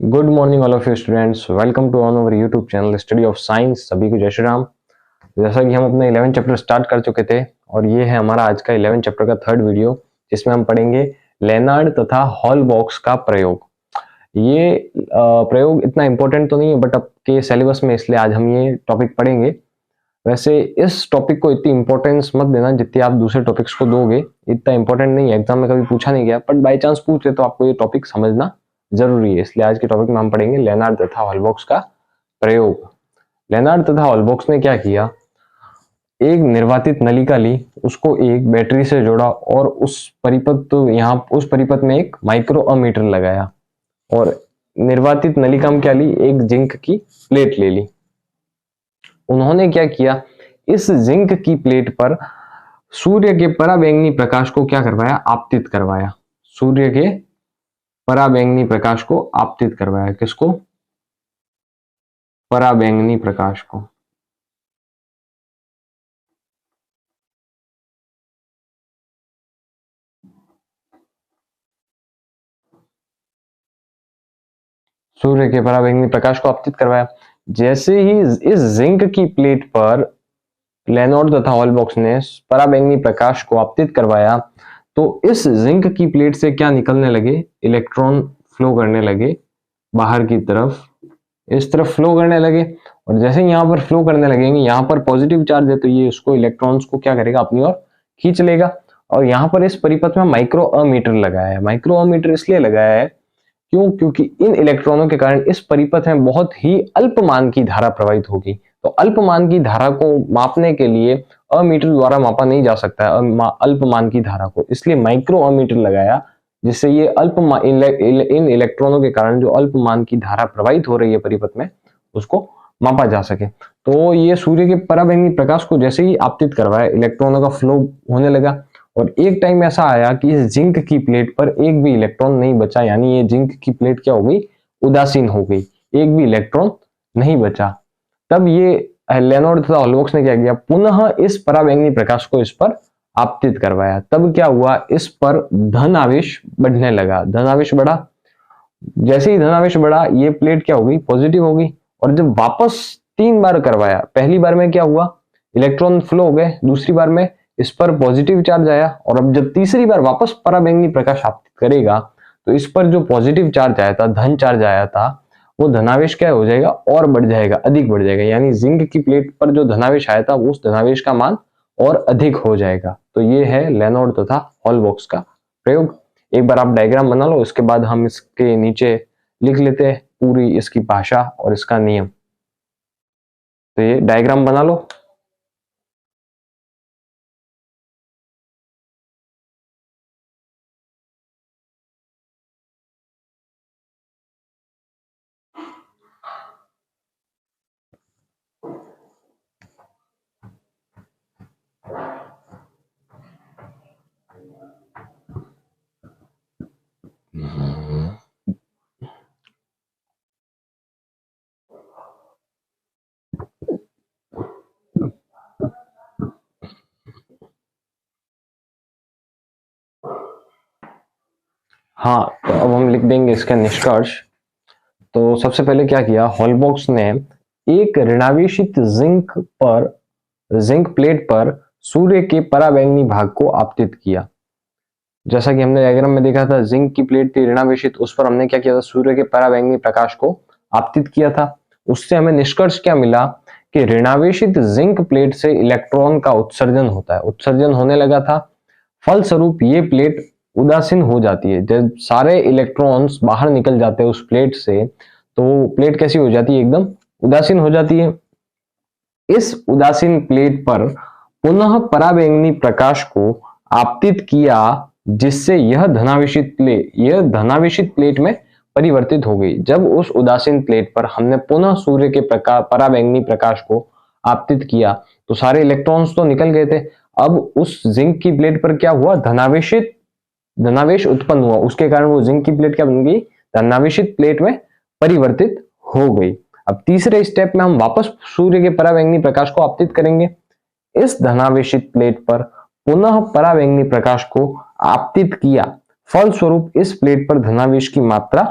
Good morning all of you students, welcome to on our YouTube channel study of science. सभी को जय श्री राम। जैसा कि हम अपना 11 चैप्टर स्टार्ट कर चुके थे और ये है हमारा आज का 11 चैप्टर का थर्ड वीडियो, जिसमें हम पढ़ेंगे लेनार्ड तथा हॉल-बॉक्स का प्रयोग। ये प्रयोग इतना इंपॉर्टेंट तो नहीं है बट आपके सिलेबस में, इसलिए आज हम ये टॉपिक पढ़ेंगे। वैसे इस टॉपिक को इतनी इंपॉर्टेंस मत देना जितनी आप दूसरे टॉपिक्स को दोगे। इतना इंपॉर्टेंट नहीं है, एग्जाम में कभी पूछा नहीं गया, बट बाई चांस पूछ ले तो आपको ये टॉपिक समझना जरूरी है। इसलिए आज के टॉपिक में हम पढ़ेंगे लेनार्ड तथा हॉल-बॉक्स का प्रयोग। लेनार्ड तथा हॉल-बॉक्स ने क्या किया, एक निर्वातित नलिका ली, उसको एक बैटरी से जोड़ा और उस परिपथ में एक माइक्रोमीटर लगाया और निर्वातित नलिका में क्या ली, एक जिंक की प्लेट ले ली। उन्होंने क्या किया, इस जिंक की प्लेट पर सूर्य के पराबैंगनी प्रकाश को क्या करवाया, आपतित करवाया। सूर्य के पराबैंगनी प्रकाश को आपतित करवाया। किसको? पराबैंगनी प्रकाश को। सूर्य के पराबैंगनी प्रकाश को आपतित करवाया। जैसे ही इस जिंक की प्लेट पर लेनार्ड तथा हॉल-बॉक्स ने पराबैंगनी प्रकाश को आपतित करवाया तो इस जिंक की प्लेट से क्या निकलने लगे, इलेक्ट्रॉन फ्लो करने लगे बाहर की तरफ, इस तरफ फ्लो करने लगे। और जैसे यहाँ पर फ्लो करने लगेंगे, यहाँ पर पॉजिटिव चार्ज है तो ये उसको इलेक्ट्रॉन्स को क्या करेगा, अपनी ओर खींच लेगा। और यहाँ पर इस परिपथ में माइक्रोमीटर लगाया है। माइक्रोमीटर इसलिए लगाया है क्यों, क्योंकि इन इलेक्ट्रॉनों के कारण इस परिपथ में बहुत ही अल्पमान की धारा प्रवाहित होगी। तो अल्पमान की धारा को मापने के लिए अमीटर द्वारा मापा नहीं जा सकता है अल्पमान की धारा को, इसलिए माइक्रोमीटर लगाया, जिससे ये इन इलेक्ट्रॉनों के कारण जो अल्पमान की धारा प्रवाहित हो रही है परिपथ में, उसको मापा जा सके। तो ये सूर्य के पराबैंगनी प्रकाश को जैसे ही आपतित करवाया, इलेक्ट्रॉनों का फ्लो होने लगा और एक टाइम ऐसा आया कि इस जिंक की प्लेट पर एक भी इलेक्ट्रॉन नहीं बचा, यानी ये जिंक की प्लेट क्या हो गई, उदासीन हो गई, एक भी इलेक्ट्रॉन नहीं बचा। तब ये लेनार्ड तथा हॉल-बॉक्स ने क्या किया, पुनः इस पराबैंगनी प्रकाश को इस पर आपतित करवाया। तब क्या हुआ, इस पर धन आवेश बढ़ने लगा, धन आवेश बढ़ा। जैसे ही धन आवेश बढ़ा, ये प्लेट क्या हो गई, पॉजिटिव हो गई। और जब वापस 3 बार करवाया, पहली बार में क्या हुआ, इलेक्ट्रॉन फ्लो हो गए, दूसरी बार में इस पर पॉजिटिव चार्ज आया, और अब जब तीसरी बार वापस पराबैंगनी प्रकाश आपतित करेगा तो इस पर जो पॉजिटिव चार्ज आया था, धन चार्ज आया था, वो धनावेश क्या हो जाएगा, और बढ़ जाएगा, अधिक बढ़ जाएगा। यानी जिंक की प्लेट पर जो धनावेश आया था, उस धनावेश का मान और अधिक हो जाएगा। तो ये है लेनार्ड तथा हॉल-बॉक्स का प्रयोग। एक बार आप डायग्राम बना लो, इसके बाद हम इसके नीचे लिख लेते हैं पूरी इसकी भाषा और इसका नियम। तो ये डायग्राम बना लो। हाँ, तो अब हम लिख देंगे इसका निष्कर्ष। तो सबसे पहले क्या किया, हॉल-बॉक्स ने एक ऋणावेशित जिंक प्लेट पर सूर्य के पराबैंगनी भाग को आपतित किया। जैसा कि हमने डायग्राम में देखा था, जिंक की प्लेट थी ऋणावेशित, उस पर हमने क्या किया था, सूर्य के पराबैंगनी प्रकाश को आपतित किया था। उससे हमें निष्कर्ष क्या मिला कि ऋणावेशित जिंक प्लेट से इलेक्ट्रॉन का उत्सर्जन होता है, उत्सर्जन होने लगा था। फलस्वरूप ये प्लेट उदासीन हो जाती है। जब सारे इलेक्ट्रॉन्स बाहर निकल जाते हैं उस प्लेट से, तो प्लेट कैसी हो जाती है, एकदम उदासीन हो जाती है। इस उदासीन प्लेट पर पुनः पराबैंगनी प्रकाश को आपतित किया, जिससे यह धनावेशित प्लेट में परिवर्तित हो गई। जब उस उदासीन प्लेट पर हमने पुनः सूर्य के पराबैंगनी प्रकाश को आपतित किया तो सारे इलेक्ट्रॉन्स तो निकल गए थे। अब उस जिंक की प्लेट पर क्या हुआ, धनावेश उत्पन्न हुआ, उसके कारण वो जिंक की प्लेट क्या बन गई, धनावेशित प्लेट में परिवर्तित हो गई। अब तीसरे स्टेप में हम वापस सूर्य के पराबैंगनी प्रकाश को आपतित करेंगे। इस धनावेशित प्लेट पर पुनः पराबैंगनी प्रकाश को आपतित किया, फलस्वरूप इस प्लेट पर धनावेश की मात्रा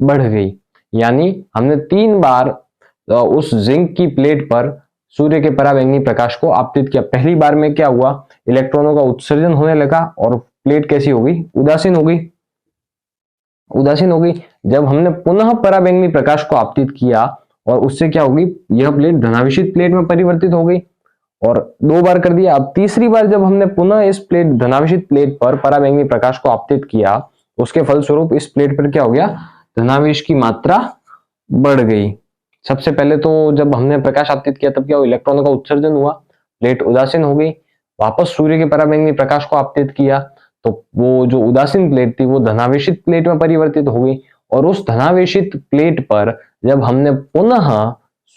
बढ़ गई। यानी हमने 3 बार उस जिंक की प्लेट पर सूर्य के पराबैंगनी प्रकाश को आपतित किया। पहली बार में क्या हुआ, इलेक्ट्रॉनों का उत्सर्जन होने लगा और प्लेट कैसी हो गई, उदासीन हो गई। उदासीन हो गई। जब हमने पुनः पराबैंगनी प्रकाश को आपतित किया और उससे क्या होगी, यह प्लेट धनावेशित प्लेट में परिवर्तित हो गई और 2 बार कर दिया। अब तीसरी बार जब हमने पुनः इस प्लेट धनावेशित प्लेट पर पराबैंगनी प्रकाश को आपतित किया, उसके फलस्वरूप इस प्लेट पर क्या हो गया, धनावेश की मात्रा बढ़ गई। सबसे पहले तो जब हमने प्रकाश आपतित किया तब क्या हुआ, इलेक्ट्रॉनों का उत्सर्जन हुआ, प्लेट उदासीन हो गई। वापस सूर्य के पराबैंगनी प्रकाश को आपतित किया तो वो जो उदासीन प्लेट थी वो धनावेशित प्लेट में परिवर्तित हो गई और उस धनावेशित प्लेट पर जब हमने पुनः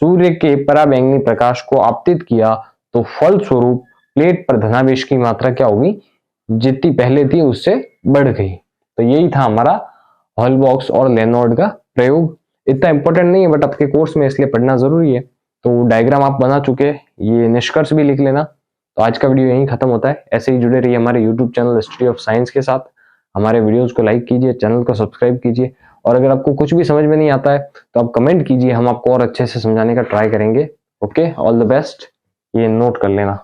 सूर्य के पराबैंगनी प्रकाश को आपतित किया तो फलस्वरूप प्लेट पर धनावेश की मात्रा क्या होगी, जितनी पहले थी उससे बढ़ गई। तो यही था हमारा हॉल-बॉक्स और लेनॉर्ड का प्रयोग। इतना इंपॉर्टेंट नहीं है बट आपके कोर्स में इसलिए पढ़ना जरूरी है। तो डायग्राम आप बना चुके, ये निष्कर्ष भी लिख लेना। तो आज का वीडियो यहीं खत्म होता है। ऐसे ही जुड़े रहिए हमारे YouTube channel history of science के साथ। हमारे वीडियोस को लाइक कीजिए, चैनल को सब्सक्राइब कीजिए और अगर आपको कुछ भी समझ में नहीं आता है तो आप कमेंट कीजिए, हम आपको और अच्छे से समझाने का ट्राई करेंगे। Okay, all the best. ये नोट कर लेना।